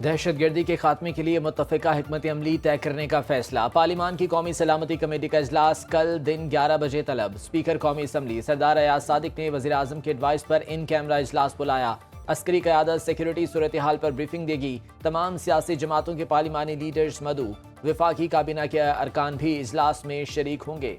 दहशतगर्दी के खात्मे के लिए मुत्तफ़िका हिकमत अमली तय करने का फैसला। पार्लिमान की कौमी सलामती कमेटी का इजलास कल दिन 11 बजे तलब। स्पीकर कौमी असम्बली सरदार अयाज सादिक ने वज़ीर आज़म के एडवाइस पर इन कैमरा इजलास बुलाया। अस्करी क़यादत सिक्योरिटी सूरत हाल पर ब्रीफिंग देगी। तमाम सियासी जमातों के पार्लिमानी लीडर्स मदऊ। वफाकी काबीना के अरकान भी इजलास में शरीक होंगे।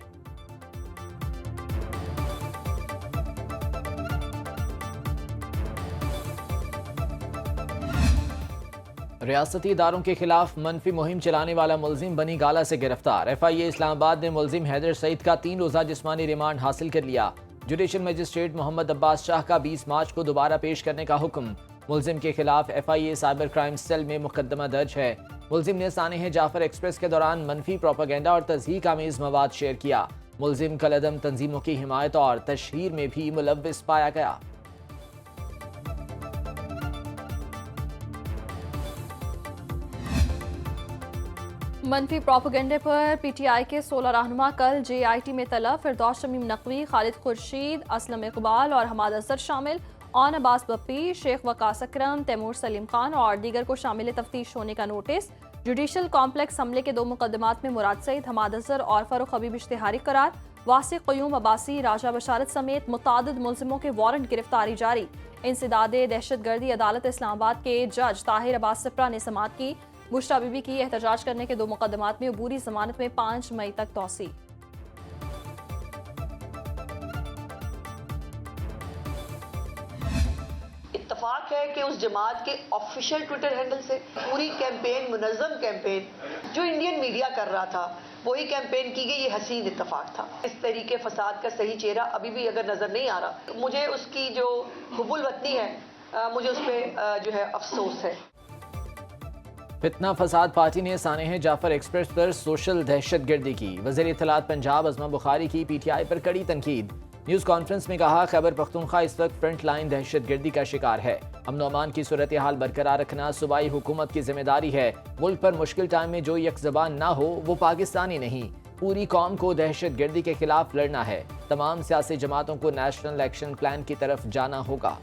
रियासती इदारों के खिलाफ मनफी मुहिम चलाने वाला मुलजिम बनी गाला से गिरफ्तार। FIA इस्लामाबाद ने मुलजिम हैदर सईद का 3 रोज़ा जिस्मानी रिमांड हासिल कर लिया। जुडिशल मजिस्ट्रेट मोहम्मद अब्बास शाह का 20 मार्च को दोबारा पेश करने का हुक्म। मुलजिम के खिलाफ FIA साइबर क्राइम सेल में मुकदमा दर्ज है। मुलजिम ने सानेह जाफर एक्सप्रेस के दौरान मनफी प्रोपागेंडा और तज़हीक आमीज मवाद शेयर किया। मुलजिम कलअदम तंजीमों की हिमायत और तशहीर में भी मुलव्विस पाया गया। मनफी प्रोपेगेंडे पर PTI के 16 रहनुमा कल JIT में तलब। फिरदौस शमीम नकवी, खालिद खुर्शीद, असलम इकबाल और हमाद असर शामिल। ऑन अब्बास बप्पी, शेख वकास अकरम, तैमूर सलीम खान और दीगर को शामिल तफ्तीश होने का नोटिस। जुडिशल कॉम्प्लेक्स हमले के 2 मुकदमात में मुराद सईद, हमाद असर और फरूख हबीब इश्तिहारी करार। वासिक क़यूम अब्बासी, राजा बशारत समेत मुतादिद मुलजिमों के वारंट गिरफ्तारी जारी। इंसदादे दहशतगर्दी अदालत इस्लामाबाद के जज ताहिर अब्बास सिप्रा ने समाअत की। बुशरा बीबी की एहतजाज करने के 2 मुकदमात में अबूरी जमानत में 5 मई तक तौसी। इत्तफाक है कि उस जमात के ऑफिशियल ट्विटर हैंडल से पूरी कैंपेन, मुनज़्ज़म कैंपेन जो इंडियन मीडिया कर रहा था, वही कैंपेन की गई। ये हसीन इत्तफाक था। इस तरीके फसाद का सही चेहरा अभी भी अगर नजर नहीं आ रहा, मुझे उसकी जो हुब्बुल वतनी है, मुझे उस पर जो है अफसोस है। फितना फसाद पार्टी ने सानेह जाफर एक्सप्रेस पर सोशल दहशतगर्दी की। वज़ीर इत्तलात पंजाब अज़मा बुखारी की PTI पर कड़ी तनकीद। न्यूज़ कॉन्फ्रेंस में कहा, खैबर पख्तूनख्वा इस वक्त फ्रंट लाइन दहशतगर्दी का शिकार है। अमन अमान की सूरत हाल बरकरार रखना सूबाई हुकूमत की जिम्मेदारी है। मुल्क पर मुश्किल टाइम में जो यकज़बान ना हो वो पाकिस्तानी नहीं। पूरी कौम को दहशतगर्दी के खिलाफ लड़ना है। तमाम सियासी जमातों को नेशनल एक्शन प्लान की तरफ जाना होगा।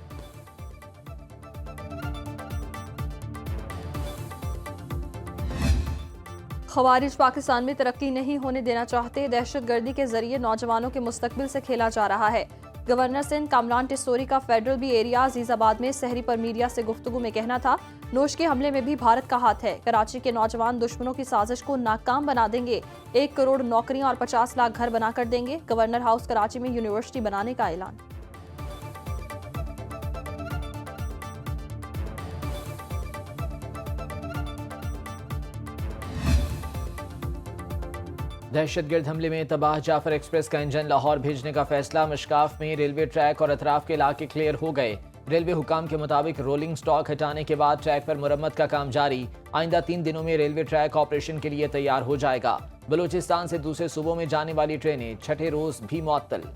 खवारिज पाकिस्तान में तरक्की नहीं होने देना चाहते। दहशतगर्दी के जरिए नौजवानों के मुस्तकबिल से खेला जा रहा है। गवर्नर सिंध कामरान टिस्सोरी का फेडरल बी एरिया अजीजाबाद में सहरी पर मीडिया से गुफ्तगू में कहना था, नोश के हमले में भी भारत का हाथ है। कराची के नौजवान दुश्मनों की साजिश को नाकाम बना देंगे। 1 करोड़ नौकरियां और 50 लाख घर बनाकर देंगे। गवर्नर हाउस कराची में यूनिवर्सिटी बनाने का ऐलान। दहशतगर्द हमले में तबाह जाफर एक्सप्रेस का इंजन लाहौर भेजने का फैसला। मशकाफ में रेलवे ट्रैक और अतराफ के इलाके क्लियर हो गए। रेलवे हुकाम के मुताबिक रोलिंग स्टॉक हटाने के बाद ट्रैक पर मुरम्मत का काम जारी। आइंदा 3 दिनों में रेलवे ट्रैक ऑपरेशन के लिए तैयार हो जाएगा। बलूचिस्तान से दूसरे सूबों में जाने वाली ट्रेनें छठे रोज भी मुअत्तल।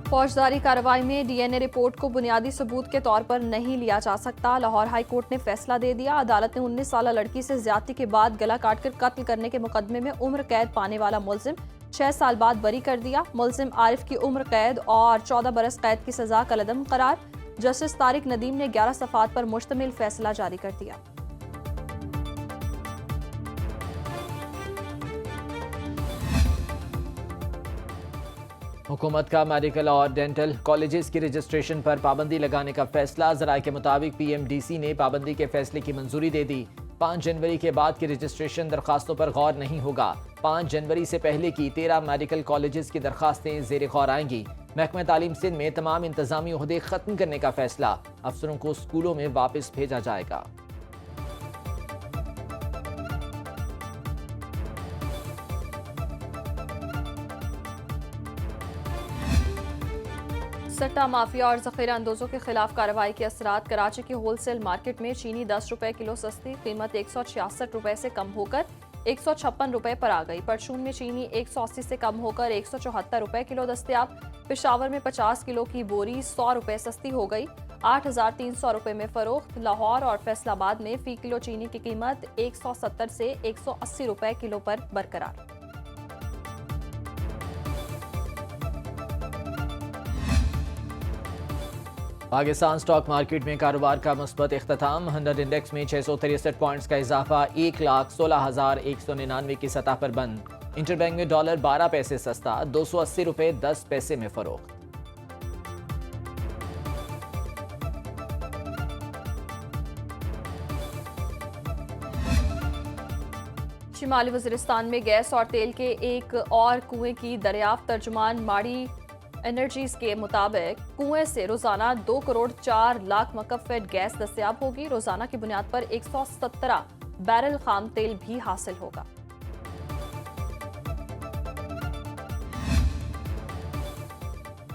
फौजदारी कार्रवाई में DNA रिपोर्ट को बुनियादी सबूत के तौर पर नहीं लिया जा सकता। लाहौर हाई कोर्ट ने फैसला दे दिया। अदालत ने 19 साला लड़की से ज्यादती के बाद गला काटकर कत्ल करने के मुकदमे में उम्र कैद पाने वाला मुलजिम 6 साल बाद बरी कर दिया। मुलजिम आरिफ की उम्र कैद और 14 बरस कैद की सजा कलअदम करार। जस्टिस तारिक नदीम ने 11 सफ़ात पर मुश्तमिल फैसला जारी कर दिया। हुकूमत का मेडिकल और डेंटल कॉलेजेस की रजिस्ट्रेशन पर पाबंदी लगाने का फैसला। ज़राए के मुताबिक PMDC ने पाबंदी के फैसले की मंजूरी दे दी। 5 जनवरी के बाद की रजिस्ट्रेशन दरखास्तों पर गौर नहीं होगा। 5 जनवरी से पहले की 13 मेडिकल कॉलेजेस की दरखास्तें ज़ेर गौर आएंगी। महकमा तालीम सिंध में तमाम इंतजामी ओहदे खत्म करने का फैसला। अफसरों को स्कूलों में वापस भेजा जाएगा। सट्टा माफिया और जखीरा अंदोजों के खिलाफ कार्रवाई के असरात। कराची की होलसेल मार्केट में चीनी 10 रुपए किलो सस्ती, कीमत 166 रुपए से कम होकर 156 रुपए पर आ गई। परचून में चीनी 180 से कम होकर 174 रुपए किलो दस्तयाब। पेशावर में 50 किलो की बोरी 100 रुपए सस्ती हो गई, 8,300 रुपए में फरोख्त। लाहौर और फैसलाबाद में फी किलो चीनी की कीमत 170 से 180 रुपए किलो पर बरकरार। पाकिस्तान स्टॉक मार्केट में कारोबार का मुस्बत इख्तिताम। 100 इंडेक्स में 663 पॉइंट्स का इजाफा 1,16,199 की सतह पर बंद। इंटरबैंक में डॉलर 12 पैसे सस्ता 280 रुपये 10 पैसे में फरोख्त। शिमाली वज़ीरिस्तान में गैस और तेल के एक और कुएं की दरियाफ्त। तर्जुमान माड़ी एनर्जीज के मुताबिक कुएं से रोजाना 2 करोड़ 4 लाख मकफ फीट गैस दस्तयाब होगी। रोजाना की बुनियाद पर 117 बैरल खाम तेल भी हासिल होगा।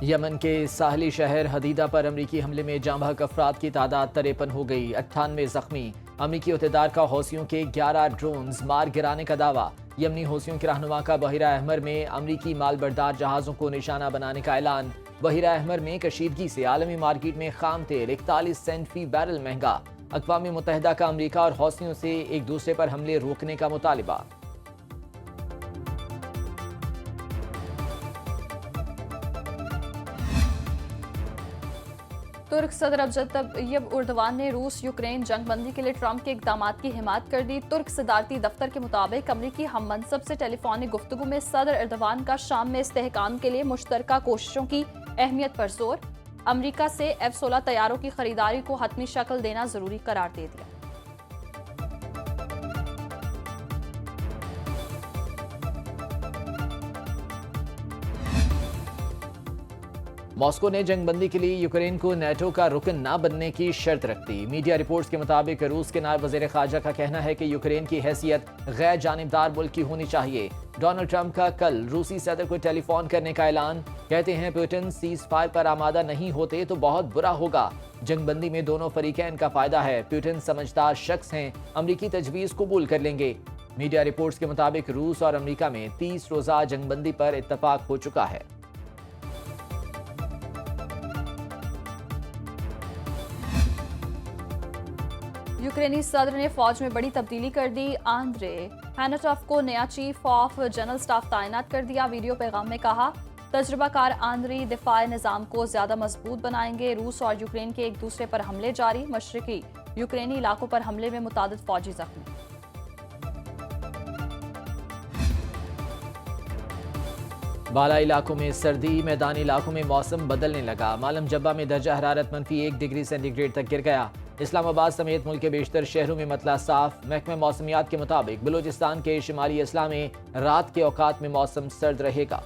यमन के साहली शहर हदीदा पर अमरीकी हमले में जाँ बहक अफराद की तादाद 53 हो गई, 98 जख्मी। अमरीकी अहदेदार का हौसियों के 11 ड्रोन्स मार गिराने का दावा। यमनी हौसियों के रहनुमा का बहिरा अहमर में अमरीकी मालबरदार जहाज़ों को निशाना बनाने का ऐलान। बहिरा अहमर में कशीदगी से आलमी मार्केट में खाम तेल 41 सेंट फी बैरल महंगा। अक़वाम मुत्तहिदा का अमरीका और हौसियों से एक दूसरे पर हमले रोकने का मुतालिबा। तुर्क सदर रजब तय्यब उर्दवान ने रूस यूक्रेन जंगबंदी के लिए ट्रंप के इक़दामात की हिमायत कर दी। तुर्क सदारती दफ्तर के मुताबिक अमरीकी हम मनसब से टेलीफोनिक गुफ्तगू में सदर एर्दोगान का शाम में इस्तेहकाम के लिए मुश्तरका कोशिशों की अहमियत पर जोर। अमरीका से F-16 तैयारों की खरीदारी को हतमी शक्ल देना जरूरी करार दे दिया। मॉस्को ने जंगबंदी के लिए यूक्रेन को नेटो का रुकन न बनने की शर्त रख दी। मीडिया रिपोर्ट्स के मुताबिक रूस के नायब वज़ीर ख़ारजा का कहना है कि यूक्रेन की हैसियत गैर जानिबदार मुल्क की होनी चाहिए। डोनाल्ड ट्रंप का कल रूसी सदर को टेलीफोन करने का ऐलान। कहते हैं पुतिन सीज फायर पर आमादा नहीं होते तो बहुत बुरा होगा। जंगबंदी में दोनों फरीकैन का फायदा है। पुतिन समझदार शख्स हैं, अमरीकी तजवीज़ कबूल कर लेंगे। मीडिया रिपोर्ट्स के मुताबिक रूस और अमरीका में 30 रोज़ा जंगबंदी पर इत्तफाक हो चुका है। यूक्रेनी सदर ने फौज में बड़ी तब्दीली कर दी। आंद्रे हैनटॉफ को नया चीफ ऑफ जनरल स्टाफ तैनात कर दिया। वीडियो पैगाम में कहा, तजुर्बाकार आंद्री दिफाई निज़ाम को ज्यादा मजबूत बनाएंगे। रूस और यूक्रेन के एक दूसरे पर हमले जारी। मशरकी यूक्रेनी इलाकों पर हमले में मुतादिद फौजी जख्मी। बाला इलाकों में सर्दी, मैदानी इलाकों में मौसम बदलने लगा। मालम जब्बा में दर्जा हरारत -1 डिग्री सेंटीग्रेड तक गिर गया। इस्लामाबाद समेत मुल्क के बेशतर शहरों में मतला साफ। महकमे मौसमियात के मुताबिक बलूचिस्तान के शिमाली अजला में रात के औकात में मौसम सर्द रहेगा।